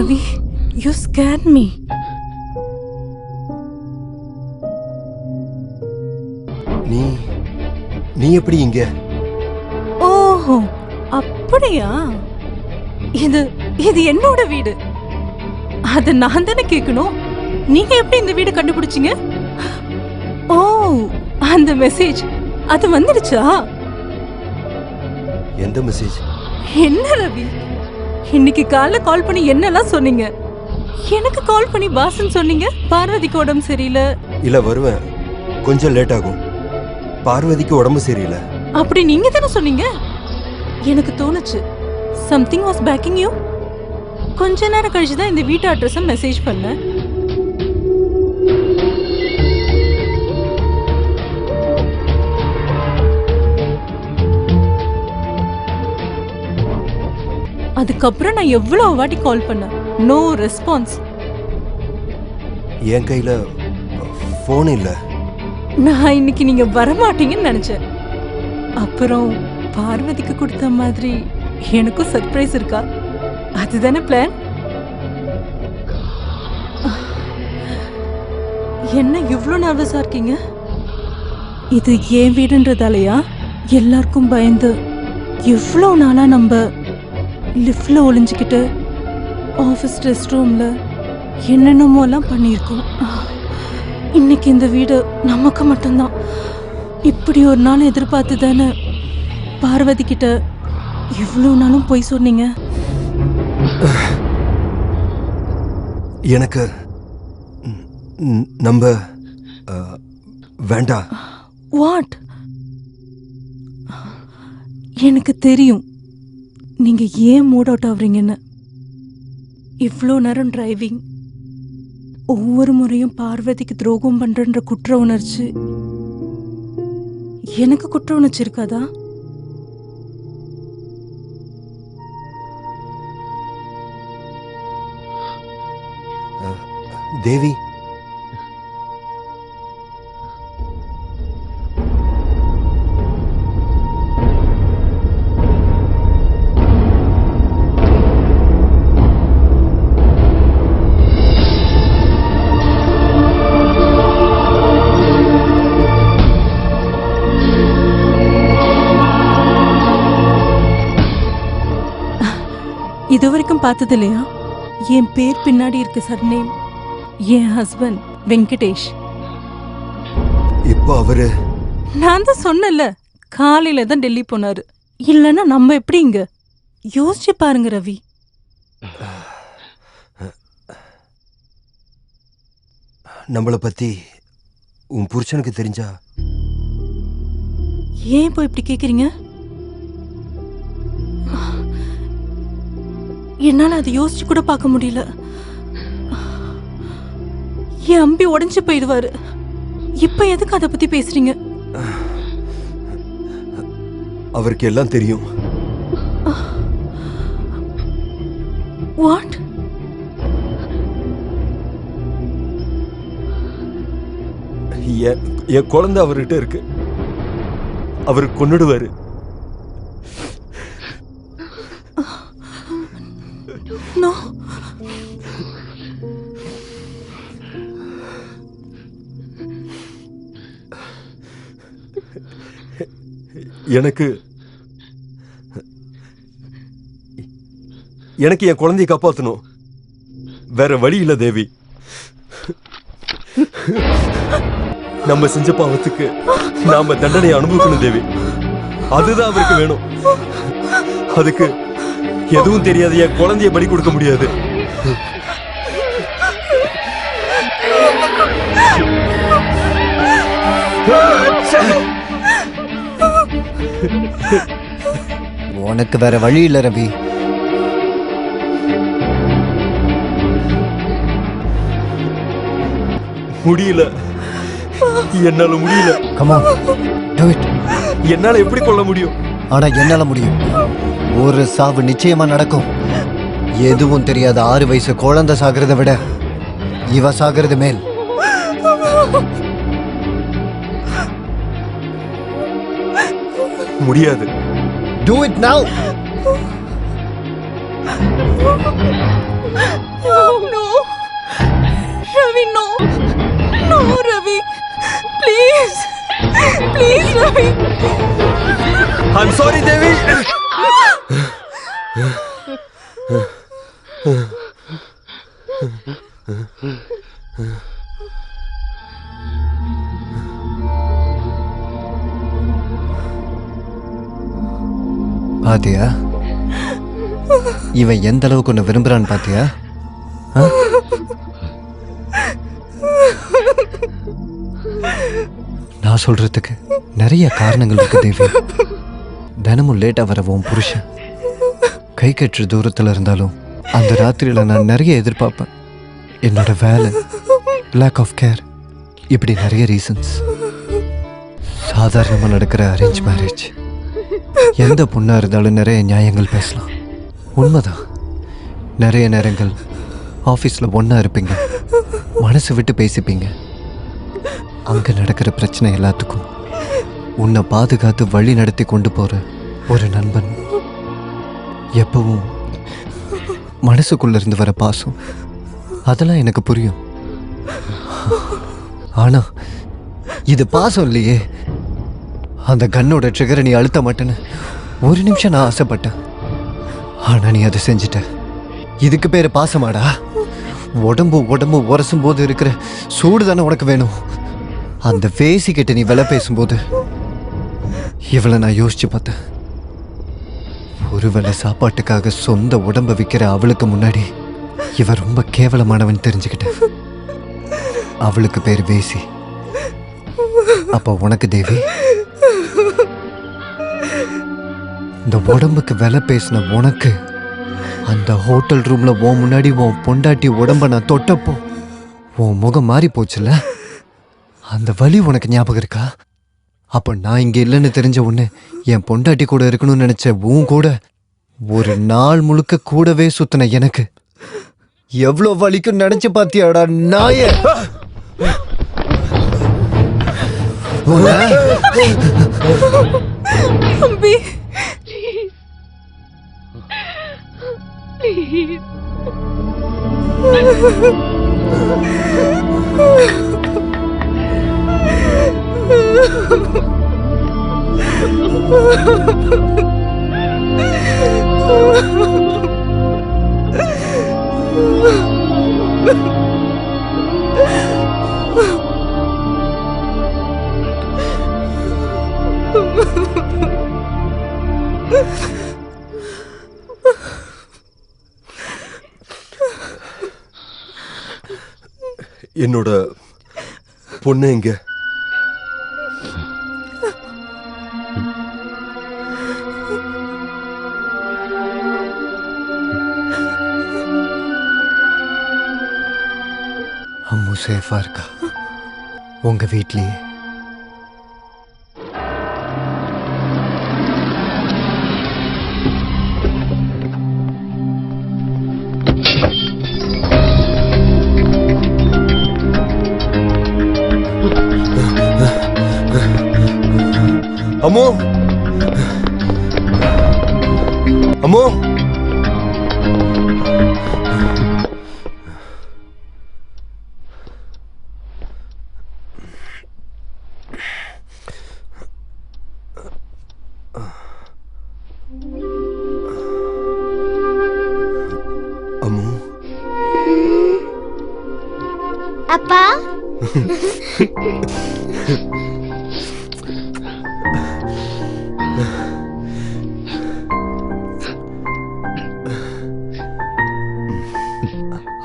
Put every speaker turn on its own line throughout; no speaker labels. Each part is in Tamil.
Ravi, you scared me.
நீ எப்படி இங்க?
ஓஹோ, அப்படியா? இது இது என்னோட வீடு. அத நான் தானே கேட்கணும். நீங்க எப்படி இந்த வீடு கண்டுபிடிச்சீங்க? ஓ, அந்த மெசேஜ் அது வந்துடுச்சா?
எந்த மெசேஜ்?
என்ன ரவி, இன்னைக்கு காலைல கால் பண்ணி என்னெல்லாம் சொன்னீங்க? எனக்கு கால் பண்ணி பாசன் சொன்னீங்க. பார்வதிக்கு உடம்பு சரியில்லை.
இல்ல, வருவேன், கொஞ்சம் லேட் ஆகும். பார்வதிக்கு உடம்பு சரியில்லை
அப்படி நீங்க தானே சொன்னீங்க. எனக்கு தோணுச்சு சம்திங் வாஸ் பேக்கிங் யூ. கொஞ்ச நேரம் கழிச்சு தான் இந்த வீட்டு அட்ரஸ் மெசேஜ் பண்ணேன். அதுக்கப்புறம் நான் எவ்வளவு வாட்டி கால் பண்ணேன், நோ ரெஸ்பான்ஸ்.
என் கையில போன் இல்ல.
நான் இன்னைக்கு நீங்க வரமாட்டீங்கன்னு நினைச்சேன். அப்புறம் பார்வதிக்கு கொடுத்த மாதிரி எனக்கும் சர்ப்ரைஸ் இருக்கா? அதுதானே பிளான்? என்ன இவ்ளோ நர்வஸா இருக்கீங்க? இது ஏன் வீடுன்றதாலயா? எல்லாருக்கும் பயந்து இவ்ளோ நாளா நம்ம லிஃப்ட்ல ஒளிஞ்சுக்கிட்டு ஆஃபீஸ் ரெஸ்ட் ரூம்ல என்னென்னமோ எல்லாம் பண்ணியிருக்கோம். இன்னைக்கு இந்த வீடு நமக்கு மட்டும்தான். இப்படி ஒரு நாள் எதிர்பார்த்து தானே பார்வதி கிட்ட இவ்வளோ நாளும் போய் சொன்னீங்க.
எனக்கு நம்ப வேண்டாம்.
வாட்? எனக்கு தெரியும் நீங்க ஏன் மூட் அவுட் ஆகுறீங்கன்னு. இவ்வளோ நேரம் டிரைவிங், ஒவ்வொரு முறையும் பார்வதிக்கு துரோகம் பண்றன்ற குற்ற உணர்ச்சி. எனக்கு குற்ற உணர்ச்சி இருக்காதா?
தேவி,
இது வரைக்கும் பார்த்தது இல்லையா? என் பேர் பின்னாடி இருக்கு சர்நேம். என் ஹஸ்பண்ட் வெங்கடேஷ்.
இப்போ அவரு,
நான் தான் சொன்னல, காலையில தான் டெல்லி போனாரு. இல்லைன்னா நம்ம எப்படி இங்க? யோசிச்சு பாருங்க ரவி.
நம்மளை பத்தி உன் புருஷனுக்கு தெரிஞ்சா?
ஏன் இப்போ இப்படி கேக்குறீங்க? என்னால அதை யோசிச்சு கூட பார்க்க முடியல. என் அம்பி உடைஞ்சு போயிடுவாரு. இப்ப எதுக்கு அதை பத்தி பேசுறீங்க?
அவருக்கு எல்லாம் தெரியும்.
வாட்?
என் குழந்தை அவர்கிட்ட இருக்கு. அவரு கொன்னுடுவாரு.
நோ.
எனக்கு என் குழந்தையை காப்பாத்தணும். வேற வழி இல்ல தேவி. நம்ம செஞ்ச பாவத்துக்கு நாம தண்டனையை அனுபவிக்கணும் தேவி. அதுதான் அவருக்கு வேணும். அதுக்கு எதுவும் தெரியாது என் குழந்தைய பலி கொடுக்க முடியாது.
உனக்கு வேற வழி இல்ல ரவி.
முடியல, என்னால முடியல.
Come on, do it.
என்னால எப்படி கொல்ல முடியும்?
ஆனா என்னால முடியும். ஒரு சாவு நிச்சயமா நடக்கும். எதுவும் தெரியாத 6 வயசு குழந்தை சாகிறத விட இவ சாகிறது மேல்.
முடியாது.
Do it now.
I'm sorry Devi.
பாத்தியா இவன் எந்த அளவுக்கு உன்னை விரும்புறான்னு பாத்தியா? ஆ? நான் சொல்றதுக்கு நிறைய காரணங்கள் இருக்கு தேவி. தினமும் லேட்டா வர உன் புருஷன் கை கற்று தூரத்துல இருந்தாலும் அந்த ராத்திரியில நான் நிறைய எதிர்பார்ப்பேன். என்னோட வேலை, லேக் ஆஃப் கேர், இப்படி நிறைய ரீசன்ஸ். சாதாரணமா நடக்கிற அரேஞ்ச் மேரேஜ், எந்த பொண்ணா இருந்தாலும் நிறைய நியாயங்கள் பேசலாம். உண்மைதான். நிறைய நேரங்கள் ஆஃபீஸில் ஒன்றா இருப்பீங்க, மனசு விட்டு பேசிப்பீங்க. அங்கே நடக்கிற பிரச்சனை எல்லாத்துக்கும் உன்னை பாதுகாத்து வழி நடத்தி கொண்டு போகிற ஒரு நண்பன், எப்பவும் மனசுக்குள்ள இருந்து வர பாசம், அதெல்லாம் எனக்கு புரியும். ஆனால் இது பாசம் இல்லையே. அந்த கன்னோட ட்ரிகரை நீ அழுத்த மாட்டேன்னு ஒரு நிமிஷம் நான் ஆசைப்பட்டேன். ஆனா நீ அதை செஞ்சிட்ட. இதுக்கு பேரு பாசமாடா? உடம்பு உடம்பு உரசும் போது இருக்கிற சூடு தானே உனக்கு வேணும். அந்த பேசிக்கிட்ட நீ விலை பேசும்போது இவளை நான் யோசிச்சு பார்த்தேன். ஒருவேளை சாப்பாட்டுக்காக சொந்த உடம்பை விற்கிற அவளுக்கு முன்னாடி இவ ரொம்ப கேவலமானவன் தெரிஞ்சுக்கிட்டேன். அவளுக்கு பேர் வேசி. அப்ப உனக்கு தேவி, இந்த உடம்புக்கு விலை பேசின உனக்கு அந்த ஹோட்டல் ரூம்ல உன் முன்னாடி உன் பொண்டாட்டி உடம்ப நான் தொட்டப்போ உன் முகம் மாறி போச்சுல, அந்த வலி உனக்கு ஞாபகம் இருக்கா? அப்ப நான் இங்க இல்லைன்னு தெரிஞ்ச உடனே என் பொண்டாட்டி கூட இருக்கணும்னு நினைச்ச உன் கூட ஒரு நாள் முழுக்க கூடவே சுத்தின எனக்கு எவ்வளவு வலிக்கும் நினைச்சு பாத்தியாடா நாயே?
அம்பி,
என்னோட பொண்ணு எங்க?
அம்மு சேஃபா இருக்கா உங்க வீட்லயே?
அம்மு, அம்மு, அம்மு.
அப்பா,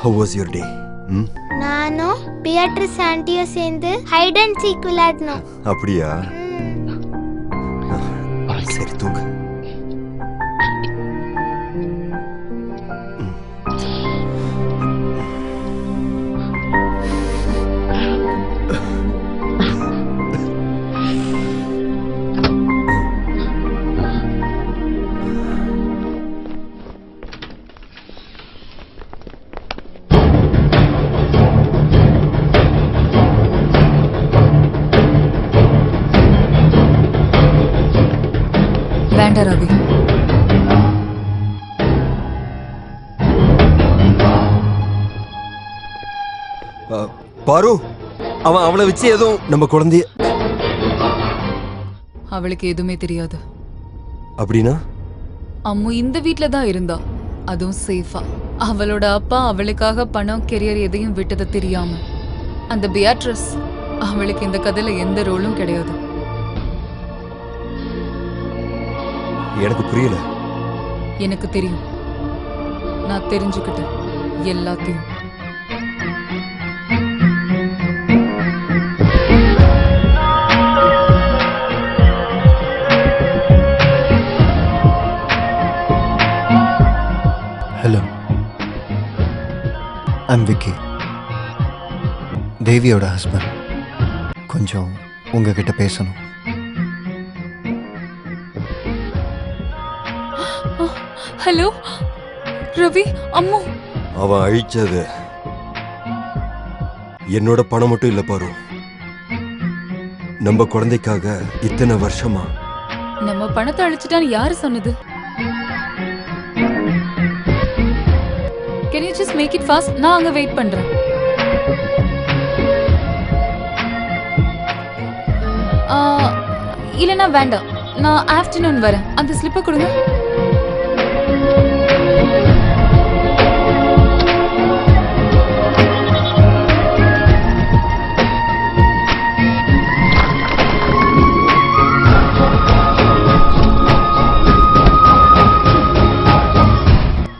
How was your day?
நானும் பியாட்ரிஸ் ஆண்டியும் சேர்ந்து ஹைட் அண்ட் சீக் விளையாடணும்.
அப்படியா? சரி, தூங்கு.
வேண்டாம் ரவி.
பாரு, அவன் அவளை வச்சு ஏதோ நம்ம குழந்தைய
அவளுக்கு எதுவுமே தெரியாது.
அப்படின்னா
அம்மு இந்த வீட்ல தான் இருந்தா, அதுவும் சேஃபா. அவளோட அப்பா அவளுக்காக பணம், கெரியர் எதையும் விட்டது தெரியாம. அந்த பியாட்ரிஸ், அவளுக்கு இந்த கதையில எந்த ரோலும் கிடையாது.
எனக்கு புரியல.
எனக்கு தெரியும். நான் தெரிஞ்சுக்கிட்டேன் எல்லாத்தையும்.
ஹலோ, ஐம் விக்கி, தேவியோட ஹஸ்பண்ட். கொஞ்சம் உங்ககிட்ட பேசணும்.
ஹலோ ரவி, அம்மு.
அவன் அழிச்சது என்னோட பணம் மட்டும் இல்ல பாரு. நம்ம குழந்தைக்காக இத்தனை வருஷமா.
நம்ம பணத்தை அழிச்சிட்டான்னு யாரு சொன்னது? Can you just make it fast? நான் அங்க வெயிட் பண்றேன். இல்லனா வேண்டாம், நான் ஆஃப்டர்நூன் வரேன். அந்த ஸ்லிப்பை கொடுங்க.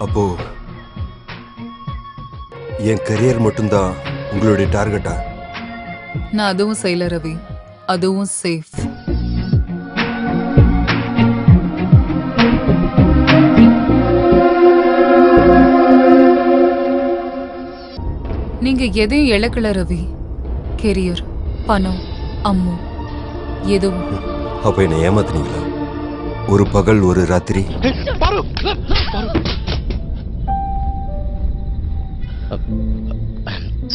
அப்போ என் கரியர் மட்டும்தான் உங்களுடைய டார்கெட்டா?
நான் அதுவும் செய்யல ரவி, அதுவும் சேஃப். நீங்க எதையும் இழக்கல ரவி. கெரியர், பணம், அம்மு, எதுவும்.
அப்ப என்ன ஏமாத்துனீங்களா? ஒரு பகல் ஒரு ராத்திரி.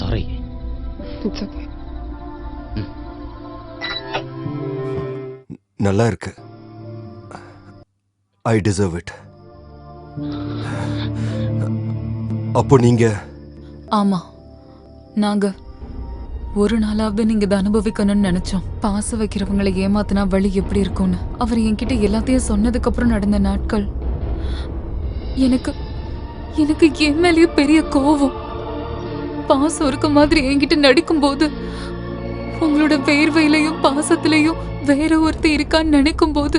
சாரி.
நல்லா இருக்கு. I deserve it. அப்போ நீங்க?
ஆமா, நாங்க ஒரு நாளாவது நீங்க இதை அனுபவிக்கணும்னு நினைச்சோம். பாசம் வைக்கிறவங்களை ஏமாத்தினா வழி எப்படி இருக்கும்னு அவர் என்கிட்ட எல்லாத்தையும் சொன்னதுக்கு அப்புறம் நடந்த நாட்கள். எனக்கு எனக்கு என் மேலேயே பெரிய கோவம். பாசம் இருக்க மாதிரி என்கிட்ட நடிக்கும் போது, உங்களோட வேர்வையிலையும் பாசத்திலையும் வேற ஒருத்தர் இருக்கான்னு நினைக்கும் போது,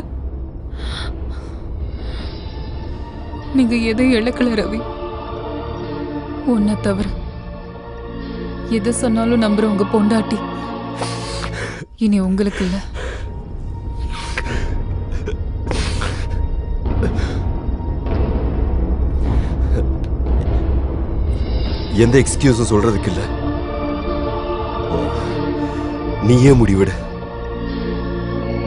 நீங்க எதையும் இழக்கல ரவி. உன்னை தவிர எதை சொன்னாலும் நம்புற உங்க பொண்டாட்டி இனி உங்களுக்கு இல்ல.
எந்த எக்ஸ்கியூஸும் சொல்றதுக்கு இல்ல. நீயே முடிவிடு.